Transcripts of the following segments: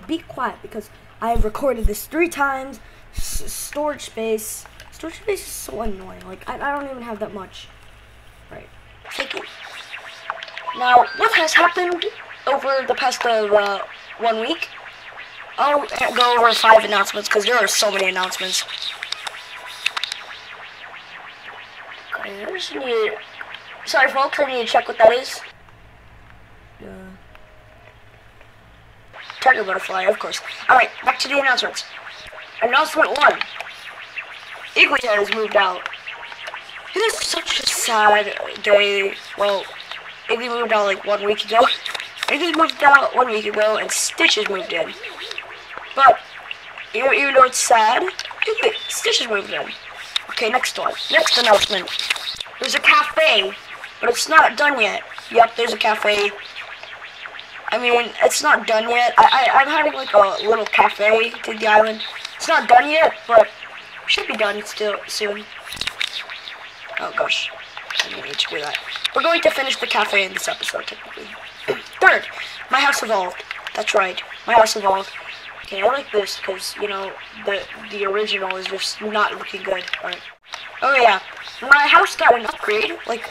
be quiet because I have recorded this 3 times. Storage space is so annoying. Like, I don't even have that much. Right. Thank you. Now, what has happened over the past 1 week? I'll go over 5 announcements because there are so many announcements. Okay, I just need... Sorry folks, I need to check what that is. Tiger butterfly, of course. Alright, back to the announcements. Announcement 1. Eagleton has moved out. It is such a sad day. Well, Iggy moved out like 1 week ago. Iggy moved out 1 week ago, and Stitches moved in. But, even though it's sad, Stitches moved in. Okay, next one. Next announcement. There's a cafe, but it's not done yet. Yep, there's a cafe. I mean, it's not done yet. I'm having like a little cafe to the island. It's not done yet, but should be done still soon. Oh gosh, I didn't need to do that. We're going to finish the cafe in this episode, technically. 3rd, my house evolved. That's right, my house evolved. Okay, I like this because, you know, the original is just not looking good. Alright. Oh yeah, my house got an upgrade. Like,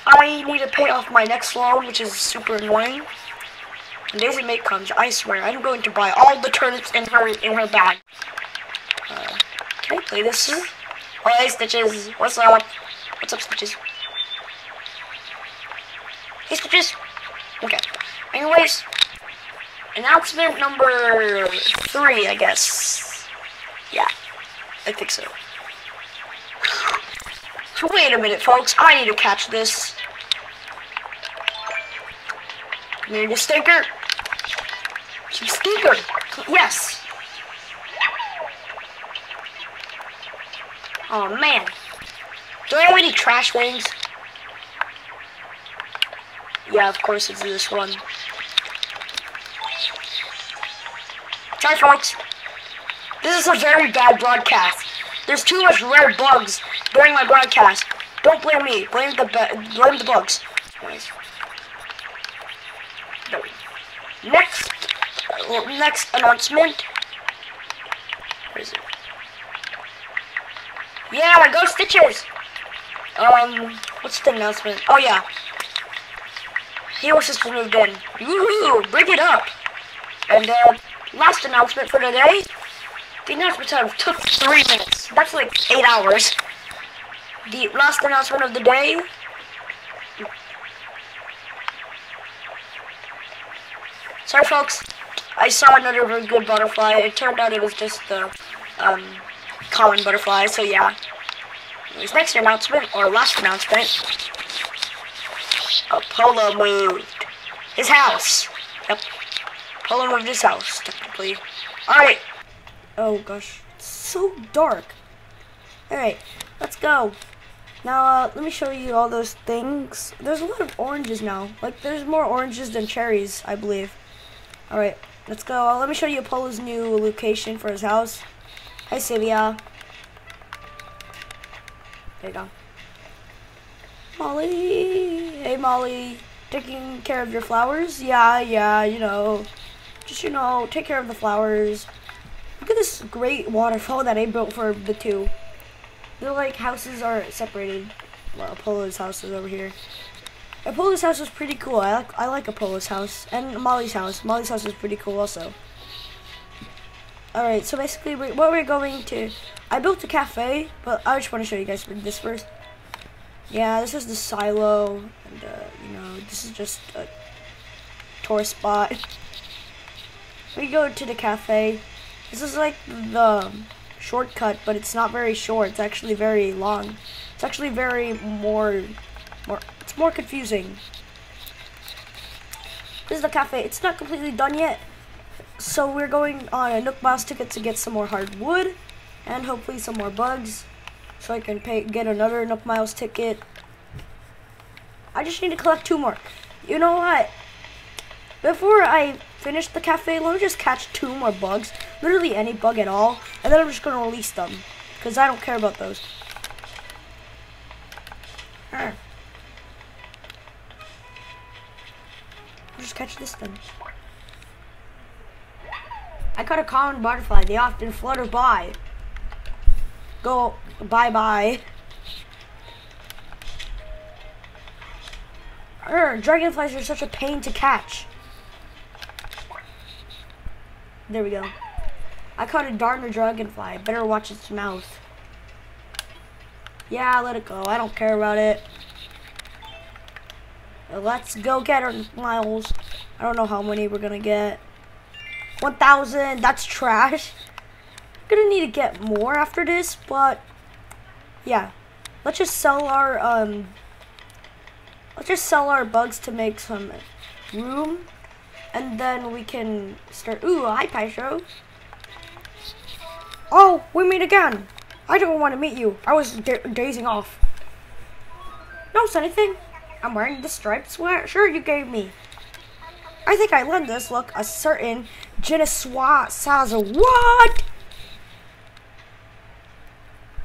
I need to pay off my next loan, which is super annoying. When Daisy Mate comes, I swear, I'm going to buy all the turnips in her bag. Can I play this, sir? Oh, hey, Stitches. What's up? What's up, Stitches? Hey, Stitches. Okay. Anyways, announcement number 3, I guess. Yeah, I think so. So wait a minute, folks. I need to catch this. Need a stinker. Some stinker. Yes. Oh man. Do I have any trash wings? Yeah, of course it's this one. Sorry folks. This is a very bad broadcast. There's too much rare bugs during my broadcast. Don't blame me. Blame the bugs. Anyways. Next announcement. Where is it? Yeah, go Stitches! What's the announcement? Oh yeah. Hero Sisters moved in. Woohoo! Bring it up! And last announcement for today. The announcement time took 3 minutes. That's like 8 hours. The last announcement of the day. Sorry folks, I saw another really good butterfly. It turned out it was just the common butterfly, so yeah. Anyways, next announcement, or last announcement. Apollo moved his house. Yep, Apollo moved his house, technically. Alright. Oh gosh, it's so dark. Alright, let's go. Now, let me show you all those things. There's a lot of oranges now. Like, there's more oranges than cherries, I believe. Alright, let's go. Let me show you Apollo's new location for his house. Hi, Sylvia. There you go. Molly. Hey, Molly. Taking care of your flowers? Yeah, you know. Just, you know, take care of the flowers. Look at this great waterfall that I built for the 2. They're like houses are separated. Well, Apollo's house is over here. Apollo's house is pretty cool. I like Apollo's house and Molly's house. Molly's house is pretty cool also. Alright, so basically what we're going to... I built a cafe, but I just want to show you guys this first. Yeah, this is the silo, and you know, this is just a tourist spot. We go to the cafe. This is like the shortcut, but it's not very short. It's actually very long. It's actually it's more confusing. This is the cafe. It's not completely done yet. So we're going on a Nook Miles ticket to get some more hardwood and hopefully some more bugs, so I can get another Nook Miles ticket. I just need to collect 2 more. You know what? Before I finish the cafe, let me just catch 2 more bugs. Literally any bug at all, and then I'm just gonna release them because I don't care about those. I'll just catch this then. I caught a common butterfly. They often flutter by. Go bye-bye. Dragonflies are such a pain to catch. There we go. I caught a Darner dragonfly. Better watch its mouth. Yeah, let it go. I don't care about it. Let's go get our miles. I don't know how many we're gonna get. 1,000. That's trash. Gonna need to get more after this, but yeah. Let's just sell our bugs to make some room, and then we can start. Ooh, hi, Paisho. Oh, we meet again. I don't want to meet you. I was dazing off. No, sunny thing. I'm wearing the striped sweatshirt you gave me. I think I lend this look a certain je ne sais Saza. What?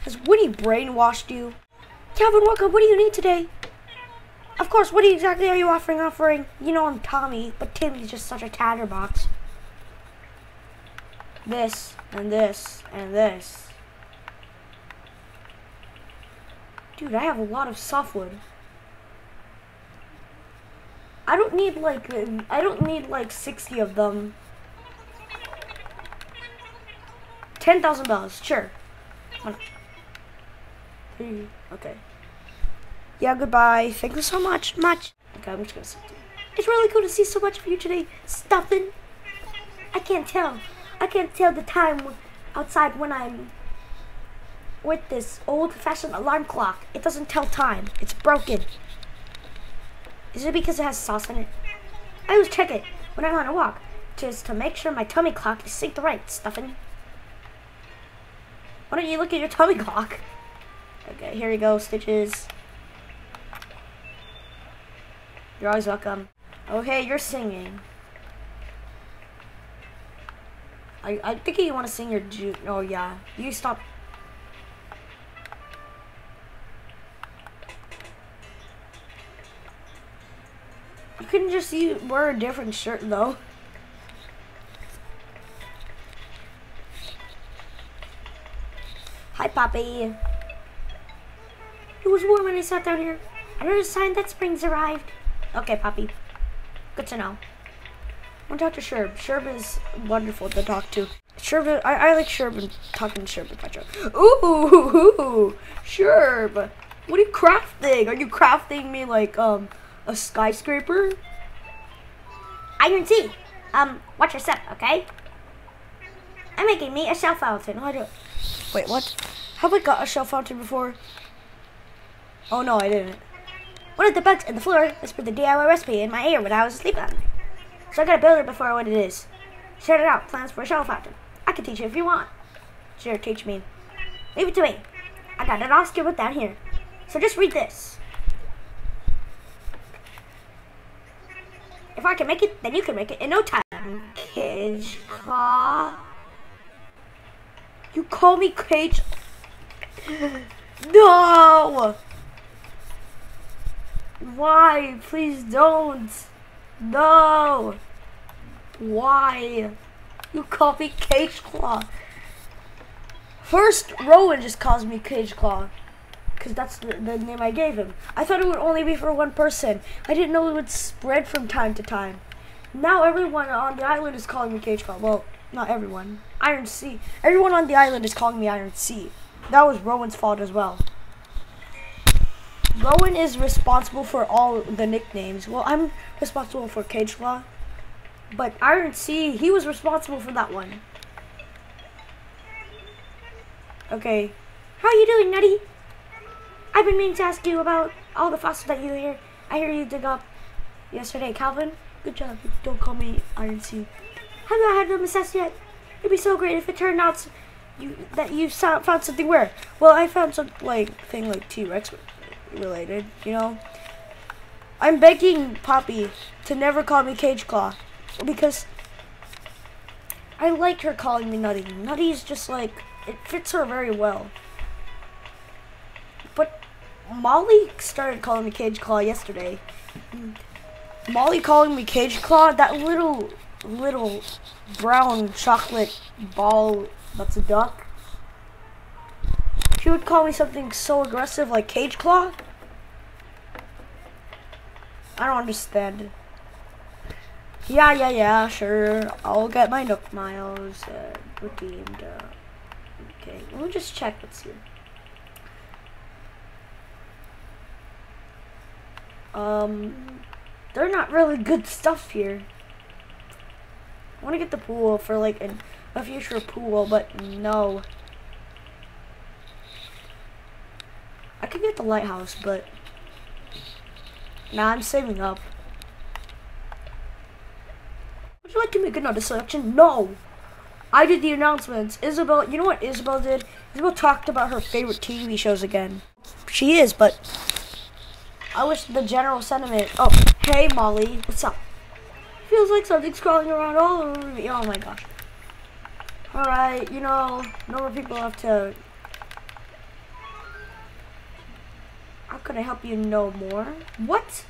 Has Woody brainwashed you? Calvin, welcome. What do you need today? Of course, what exactly are you offering? You know I'm Tommy, but Timmy's just such a tatterbox. This, and this, and this. Dude, I have a lot of softwood. I don't need like 60 of them. 10,000 bells, sure. Okay. Yeah, goodbye. Thank you so much. Okay, I'm just gonna sit there. It's really cool to see so much of you today. Stuffing. I can't tell the time outside when I'm with this old-fashioned alarm clock. It doesn't tell time. It's broken. Is it because it has sauce in it? I always check it when I'm on a walk, just to make sure my tummy clock is synced right. Stuffing. Why don't you look at your tummy clock? Okay, here you go, Stitches. You're always welcome. Okay, you're singing. I think you want to sing your oh yeah. You stop. You couldn't just wear a different shirt though. Hi, Poppy. It was warm when I sat down here. Another sign that spring's arrived. Okay, Poppy. Good to know. I want to talk to Sherb. Sherb is wonderful to talk to. Sherb, I like Sherb and talking to Sherb and Petro. Ooh, Sherb. What are you crafting? Are you crafting me like a skyscraper? Iron T. Watch your step, okay? I'm making me a shell fountain. How do I do? Wait, what? Have I got a shell fountain before? Oh no, I didn't. One of the bugs in the floor whispered the DIY recipe in my ear when I was asleep last night. So I gotta build it before what it is. Shout it out, plans for a shell fountain. I can teach you if you want. Sure, teach me. Leave it to me. I got it all scribbled down here. So just read this. If I can make it, then you can make it in no time. Cage Claw. You call me Cage? No! Why? Please don't. No. Why? You call me Cage Claw. First, Rowan just calls me Cage Claw. Because that's the name I gave him. I thought it would only be for one person. I didn't know it would spread from time to time. Now everyone on the island is calling me Cage Claw. Well, not everyone. Iron Sea. Everyone on the island is calling me Iron Sea. That was Rowan's fault as well. Rowan is responsible for all the nicknames. Well, I'm responsible for Cage Claw. But Iron Sea, he was responsible for that one. Okay. How are you doing, Nutty? I've been meaning to ask you about all the fossils that you hear. I hear you dig up yesterday, Calvin. Good job. Don't call me Iron Sea. Have you had them assessed yet? It'd be so great if it turned out that you found something rare. Well, I found some thing like T-Rex related, you know. I'm begging Poppy to never call me Cage Claw because I like her calling me Nutty. Nutty's just like, it fits her very well. But Molly started calling me Cage Claw yesterday. Molly calling me Cage Claw, that little little brown chocolate ball that's a duck. She would call me something so aggressive like cage claw. I don't understand. Yeah, sure. I'll get my Nook Miles redeemed. Okay, let me just check what's here. They're not really good stuff here. I want to get the pool for like a future pool, but no. I could get the lighthouse, but nah, I'm saving up. Would you like to make another selection? No! I did the announcements. Isabel, you know what Isabel did? Isabel talked about her favorite TV shows again. She is, but I wish the general sentiment. Oh, hey Molly, what's up? Feels like something's crawling around all over me. Oh my gosh. Alright, you know, normal people have to. How can I help you know more? What?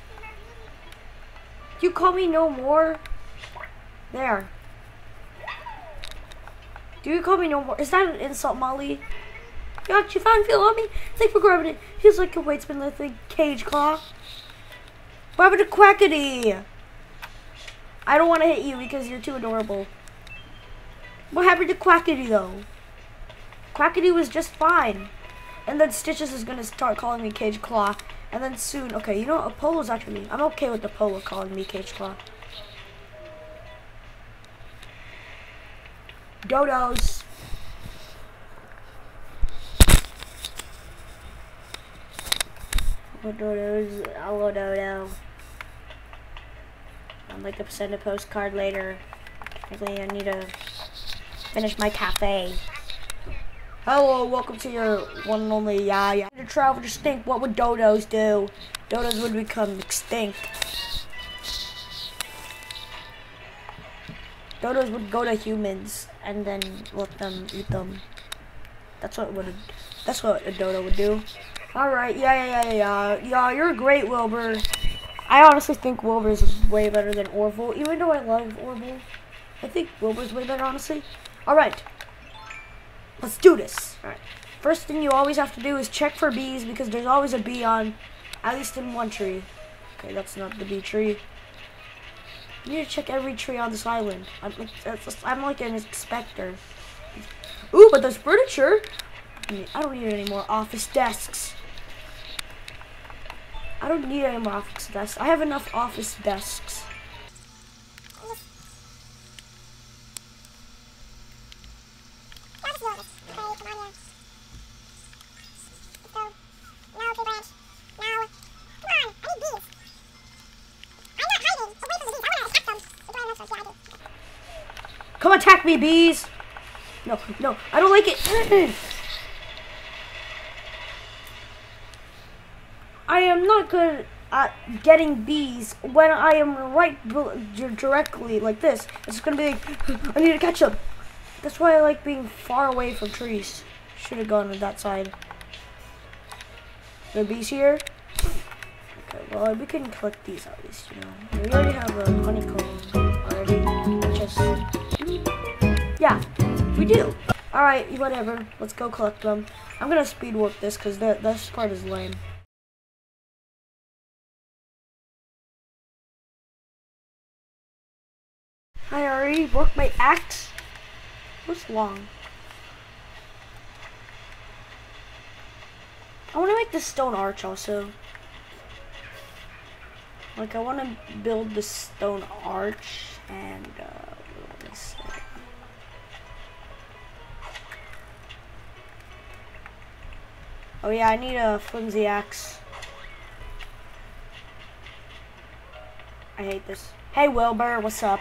You call me no more? There. Do you call me no more? Is that an insult, Molly? Got you found feel on me? Thanks for grabbing it. Feels like your weight's been lifted. Cage claw. What happened to Quackity? I don't want to hit you because you're too adorable. What happened to Quackity though? Quackity was just fine. And then Stitches is gonna start calling me Cage Claw. And then soon, okay, you know what? Apollo's after me. I'm okay with Apollo calling me Cage Claw. Dodos. Hello, Dodos. Hello, Dodo. I'd like to send a postcard later. Actually, I need to finish my cafe. Hello, welcome to your one and only To travel to stink, what would dodos do? Dodos would become extinct. Dodos would go to humans and then let them eat them. That's what a dodo would do. Alright, yeah, you're great, Wilbur. I honestly think Wilbur's way better than Orville, even though I love Orville. I think Wilbur's way better, honestly. Alright. Let's do this. Alright. First thing you always have to do is check for bees because there's always a bee on, at least in one tree. Okay, that's not the bee tree. You need to check every tree on this island. I'm like an inspector. Ooh, but there's furniture. I don't need any more office desks. I don't need any more office desks. I have enough office desks. Come attack me, bees! No, I don't like it. I am not good at getting bees when I am right directly like this. It's gonna be like, I need to catch them. That's why I like being far away from trees. Should have gone to that side. The bees here? Okay, well, we can collect these at least, you know. We already have a honeycomb already. Yeah, we do. Alright, whatever. Let's go collect them. I'm gonna speed warp this because this part is lame. I already worked my axe. What's long? I want to make this stone arch also. Like I want to build this stone arch and what is it? Oh yeah, I need a flimsy axe. I hate this. Hey Wilbur, what's up?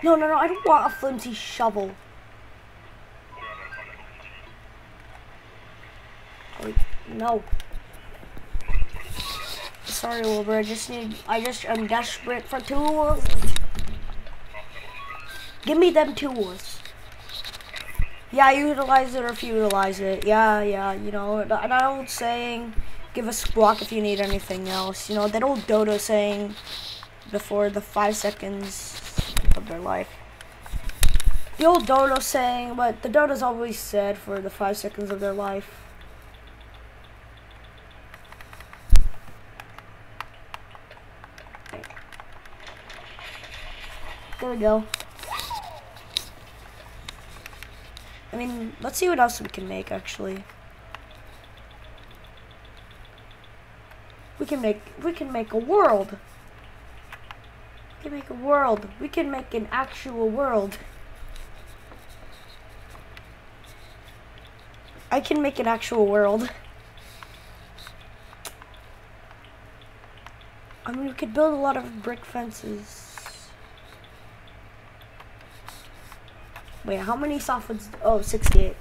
No, I don't want a flimsy shovel. Oh, no. Sorry, Wilbur, I'm desperate for tools. Give me them tools. Yeah, utilize it or futilize it. Yeah, you know, an old saying, Give a squawk if you need anything else. You know, that old dodo saying before the 5 seconds of their life. The old dodo saying, but the dodo's always said for the 5 seconds of their life. Okay. There we go. I mean, let's see what else we can make, actually. We can make a world. We can make a world. We can make an actual world. I can make an actual world. I mean, we could build a lot of brick fences. Wait, how many softwoods? Oh, 68.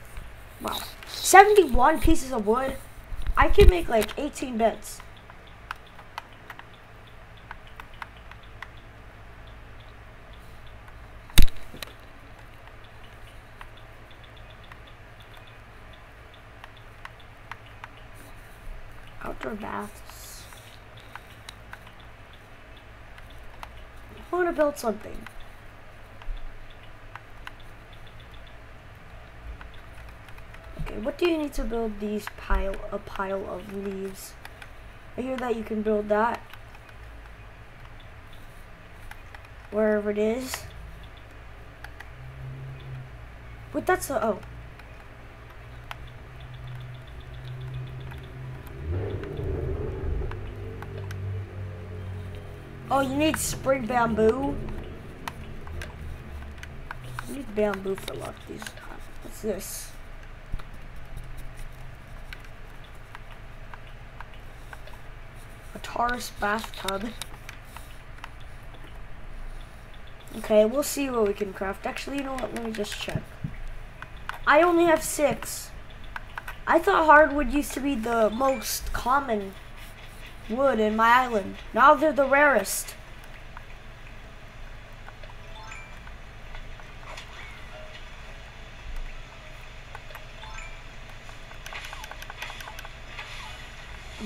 Wow. 71 pieces of wood. I can make like 18 beds. Outdoor baths. I want to build something. Okay, what do you need to build a pile of leaves? I hear that you can build that wherever it is. But that's a oh. Oh, you need spring bamboo? You need bamboo for a lot of these. What's this? A Taurus bathtub. Okay, we'll see what we can craft. Actually, you know what? Let me just check. I only have 6. I thought hardwood used to be the most common wood in my island. Now they're the rarest.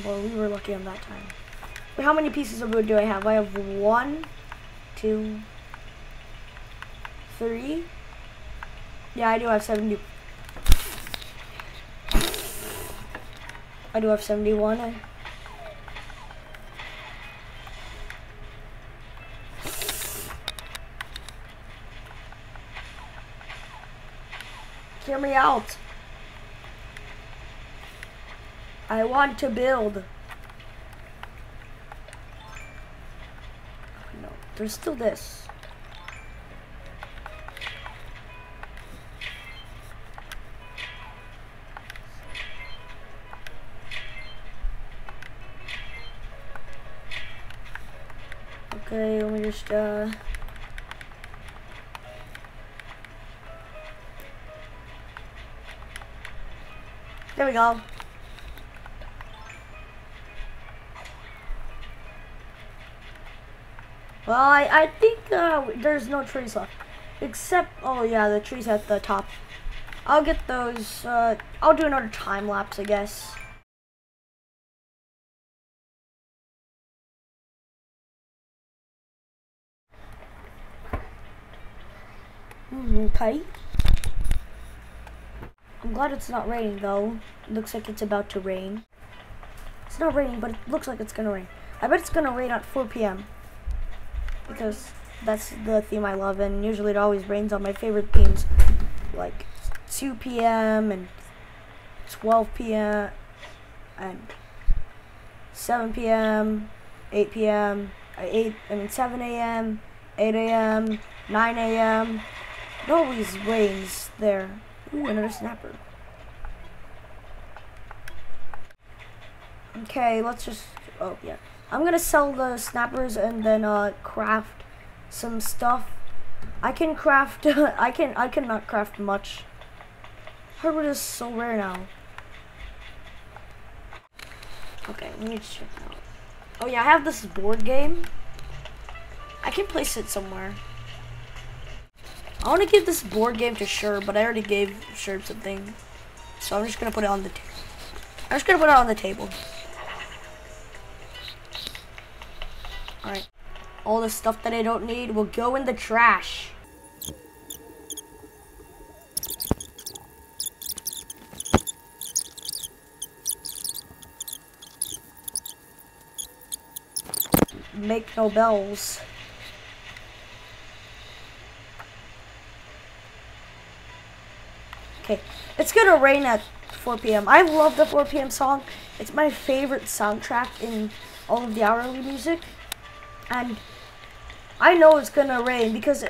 Well, we were lucky on that time. Wait, how many pieces of wood do I have? I have 1, 2, 3. Yeah, I do have 70. I do have 71. Hear me out. I want to build. No, there's still this. Okay, let me just there we go. Well, I think there's no trees left. Except, oh yeah, the trees at the top. I'll get those, I'll do another time lapse, I guess. Okay. I'm glad it's not raining though. It looks like it's about to rain. It's not raining, but it looks like it's gonna rain. I bet it's gonna rain at 4 p.m. because that's the theme I love, and usually it always rains on my favorite themes, like 2 p.m. and 12 p.m. and 7 p.m., 8 p.m., 7 a.m., 8 a.m., 9 a.m. It always rains there. Ooh, another snapper. Okay, let's just, oh yeah. I'm gonna sell the snappers and then craft some stuff. I can craft, I cannot craft much. Hardwood is so rare now. Okay, let me check it out. Oh yeah, I have this board game. I can place it somewhere. I want to give this board game to Sher, but I already gave Sher something. So I'm just gonna put it on the table. I'm just gonna put it on the table. Alright. All the stuff that I don't need will go in the trash. Make no bells. Okay, it's gonna rain at 4 p.m. I love the 4 p.m. song. It's my favorite soundtrack in all of the hourly music. And I know it's gonna rain because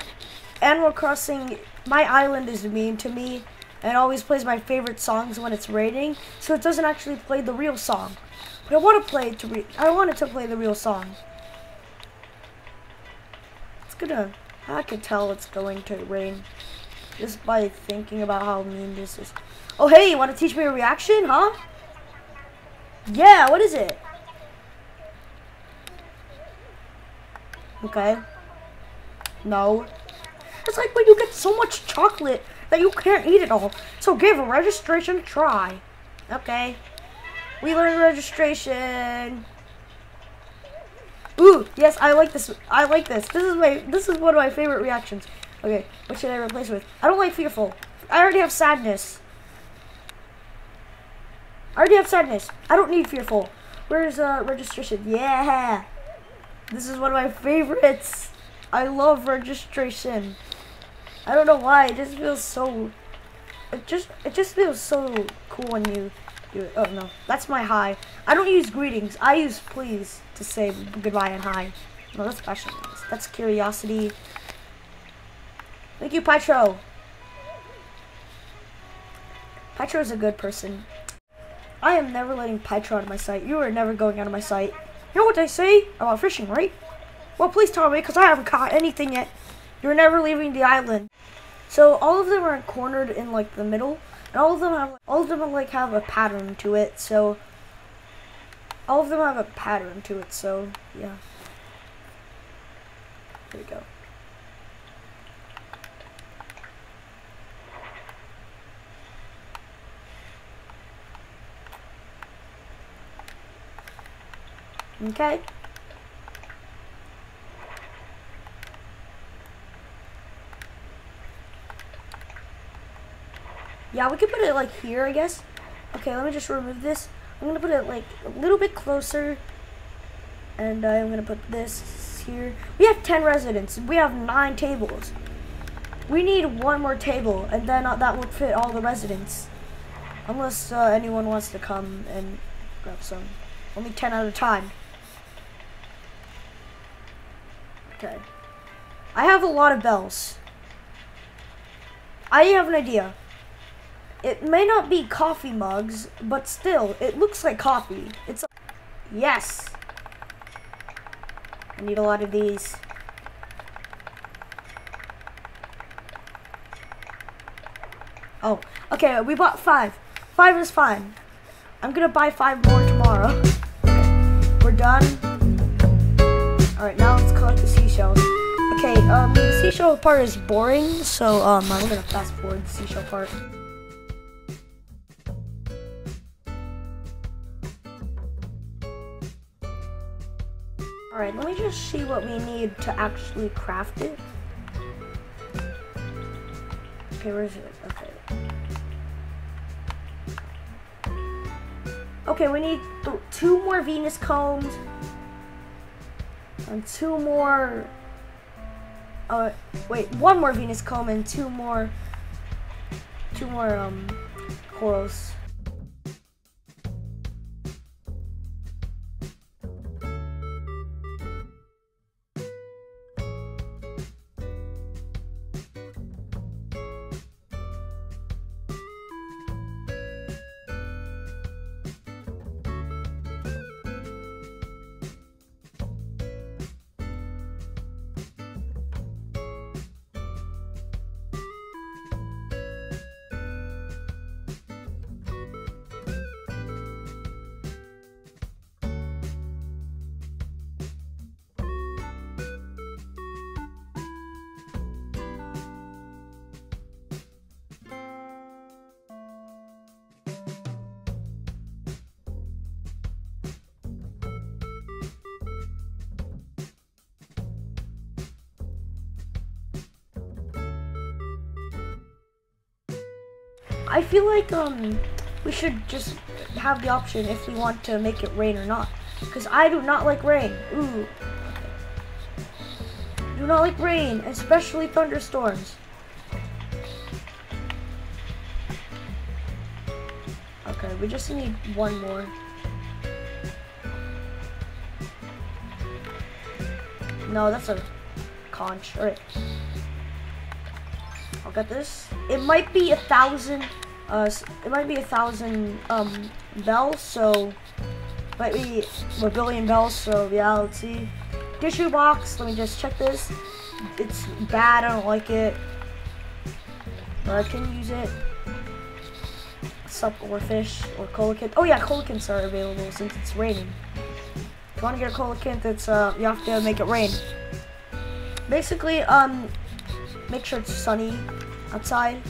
Animal Crossing, my island is mean to me and always plays my favorite songs when it's raining, so it doesn't actually play the real song. But I want to play it I want it to play the real song. I can tell it's going to rain just by thinking about how mean this is. Oh, hey, you want to teach me a reaction, huh? Yeah, what is it? Okay. No. It's like when you get so much chocolate that you can't eat it all. So give a registration a try. Okay. We learned registration. Ooh, yes, I like this. I like this. This is one of my favorite reactions. Okay, what should I replace with? I don't like fearful. I already have sadness. I don't need fearful. Where's registration? Yeah. This is one of my favorites. I love registration. I don't know why. It just feels so. It just feels so cool when you. Oh no, that's my hi. I don't use greetings. I use please to say goodbye and hi. No, that's passionless. That's curiosity. Thank you, Pytro. Pytro is a good person. I am never letting Pytro out of my sight. You are never going out of my sight. You know what they say about fishing, right? Well, please tell me, because I haven't caught anything yet. You're never leaving the island. So all of them are cornered in like the middle. And all of them have a pattern to it, so yeah. There we go. Okay. Yeah, we could put it like here, I guess. Okay, let me just remove this. I'm gonna put it like a little bit closer. And I'm gonna put this here. We have 10 residents. We have 9 tables. We need one more table, and then that would fit all the residents. Unless anyone wants to come and grab some. Only 10 at a time. Okay. I have a lot of bells. I have an idea. It may not be coffee mugs, but still, it looks like coffee. Yes. I need a lot of these. Oh, okay, we bought 5. 5 is fine. I'm gonna buy 5 more tomorrow. Okay, we're done. Alright, now let's collect the seashells. Okay, the seashell part is boring, so I'm gonna fast forward the seashell part. Alright, let me just see what we need to actually craft it. Okay, where is it? Okay. Okay, we need 2 more Venus combs. And 2 more... wait, 1 more Venus comb and 2 more corals. I feel like we should just have the option if we want to make it rain or not. Because I do not like rain. Ooh. Do not like rain, especially thunderstorms. Okay, we just need one more. No, that's a conch. Alright. I'll get this. It might be 1,000. It might be 1,000 bells. So might be a billion bells. So yeah, let's see. Tissue box. Let me just check this. It's bad. I don't like it. But I can use it. Sup, oarfish or coelacanth. Oh yeah, coelacanths are available since it's raining. If you want to get a coelacanth, it's you have to make it rain. Basically, make sure it's sunny outside.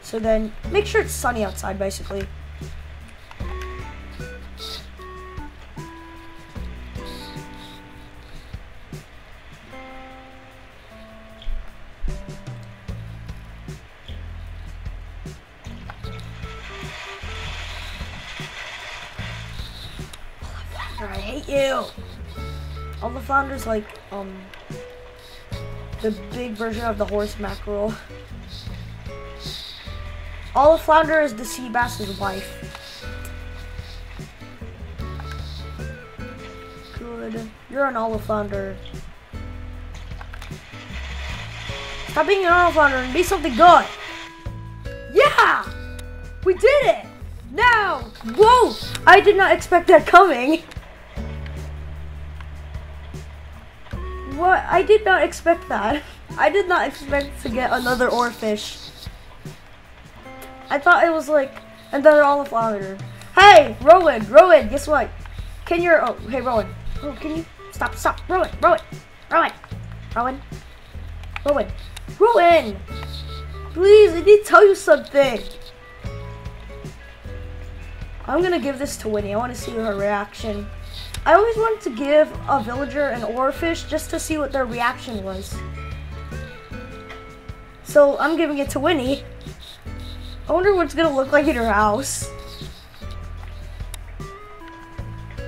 So then, make sure it's sunny outside, basically. I hate you. All the flounders like the big version of the horse mackerel. All the flounder is the sea bass's wife. Good. You're an olive flounder. Stop being an olive flounder and be something good. Yeah! We did it! Now! Whoa! I did not expect that coming. What? I did not expect that. I did not expect to get another oarfish. I thought it was like another olive flounder. Hey, Rowan, guess what? Can you? Oh, hey, Rowan. Oh, can you stop? Rowan. Please, I need to tell you something. I'm gonna give this to Winnie. I want to see her reaction. I always wanted to give a villager an oarfish just to see what their reaction was. So I'm giving it to Winnie. I wonder what it's gonna look like in her house.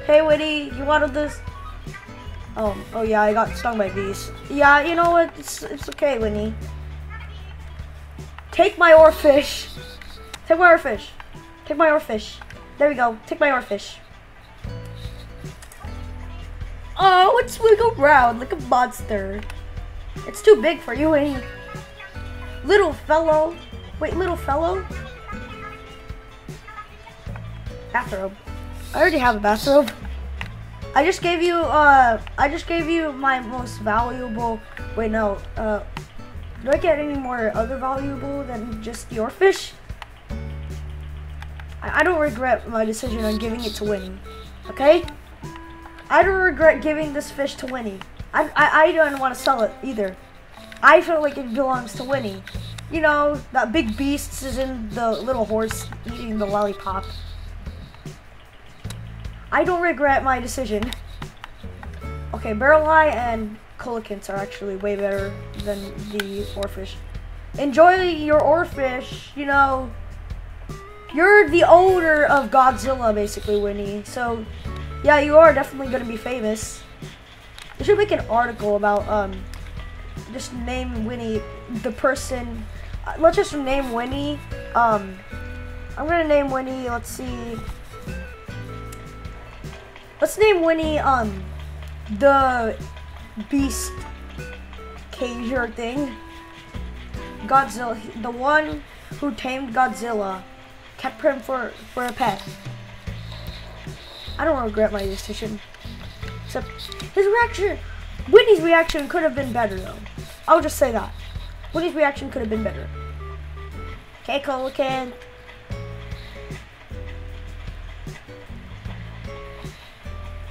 Hey Winnie, you wanted this? Oh yeah, I got stung by bees. Yeah, you know what? It's okay, Winnie. Take my oarfish. Take my oarfish. Take my oarfish. There we go. Take my oarfish. Oh, it's wiggle around like a monster. It's too big for you, Winnie. Little fellow. Wait, little fellow? Bathrobe. I already have a bathrobe. I just gave you my most valuable. Wait, no. Do I get any more other valuable than just the oarfish? I don't regret my decision on giving it to Winnie. Okay? I don't regret giving this fish to Winnie. I don't want to sell it either. I feel like it belongs to Winnie. You know, that big beast is in the little horse eating the lollipop. I don't regret my decision. Okay, barrel eye and coelacanths are actually way better than the oarfish. Enjoy your oarfish, you know. You're the owner of Godzilla, basically, Winnie. So, yeah, you are definitely going to be famous. You should make an article about, just name Winnie the person. Let's just name Winnie. I'm going to name Winnie, let's see. Let's name Winnie, the beast cager thing. Godzilla, the one who tamed Godzilla. Kept him for a pet. I don't regret my decision. Except his reaction, Winnie's reaction could have been better though. I'll just say that. Winnie's reaction could have been better. Okay, coelacanth.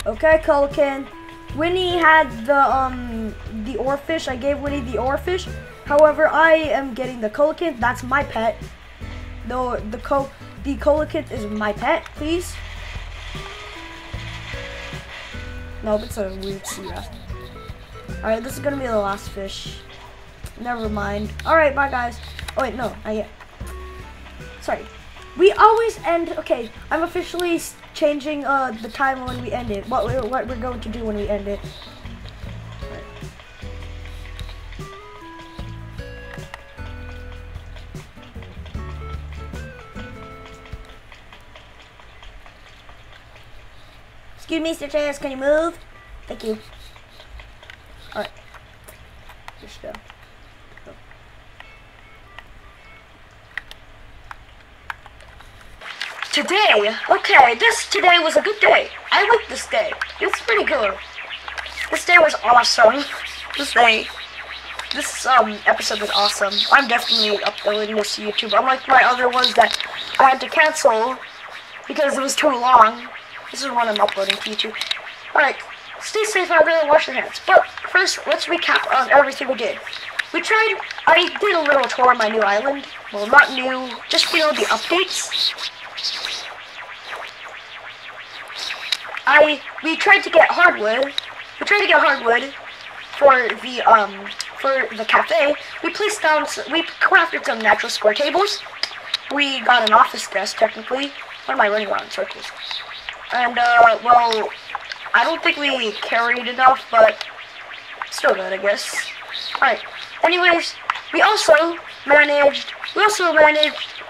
Okay, coelacanth. Winnie had the oarfish. I gave Winnie the oarfish. However, I am getting the coelacanth. That's my pet. No, the coelacanth is my pet, please. No, but it's a weird sea rat. Alright, this is gonna be the last fish. Never mind. Alright, bye guys. Oh wait, no, not yet. Sorry. We always end. Okay, I'm officially changing the time when we end it. What we're going to do when we end it. Excuse me, Stitches, can you move? Thank you. Alright. Just go. Today, okay, today was a good day. I like this day. It's pretty good. This day was awesome. This episode was awesome. I'm definitely uploading this to YouTube. Unlike my other ones that I had to cancel because it was too long. This is one I'm uploading to YouTube. Alright, stay safe out there and wash your hands. But first, let's recap on everything we did. I did a little tour of my new island. Well, not new, just, the updates. We tried to get hardwood. We tried to get hardwood for the cafe. We crafted some natural square tables. We got an office desk, technically. Why am I running around in circles? And, well, I don't think we carried enough, but still good, I guess. Alright, anyways, we also managed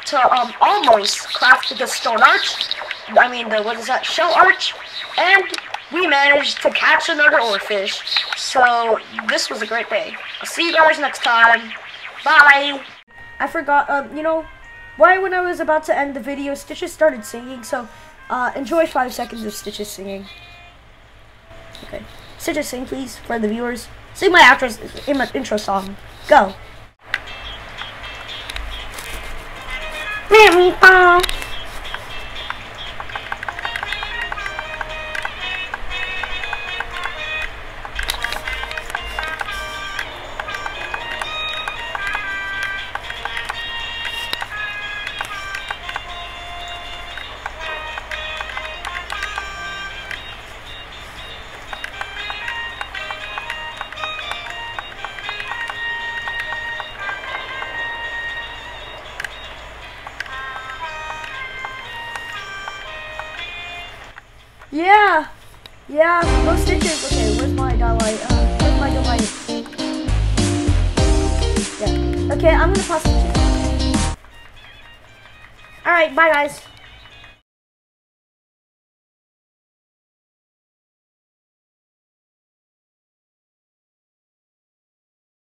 to, almost craft the stone arch. I mean, shell arch. And we managed to catch another oarfish. So, this was a great day. I'll see you guys next time. Bye! I forgot, why when I was about to end the video, Stitches started singing, so, enjoy 5 seconds of Stitches singing. Okay. Stitches, sing, please, for the viewers. Sing my intro song. Go. Let me fall. Yeah, no Stitches. Okay, where's my delight? Where's my delight? Yeah. Okay, I'm gonna pause Stitches. Alright, bye guys.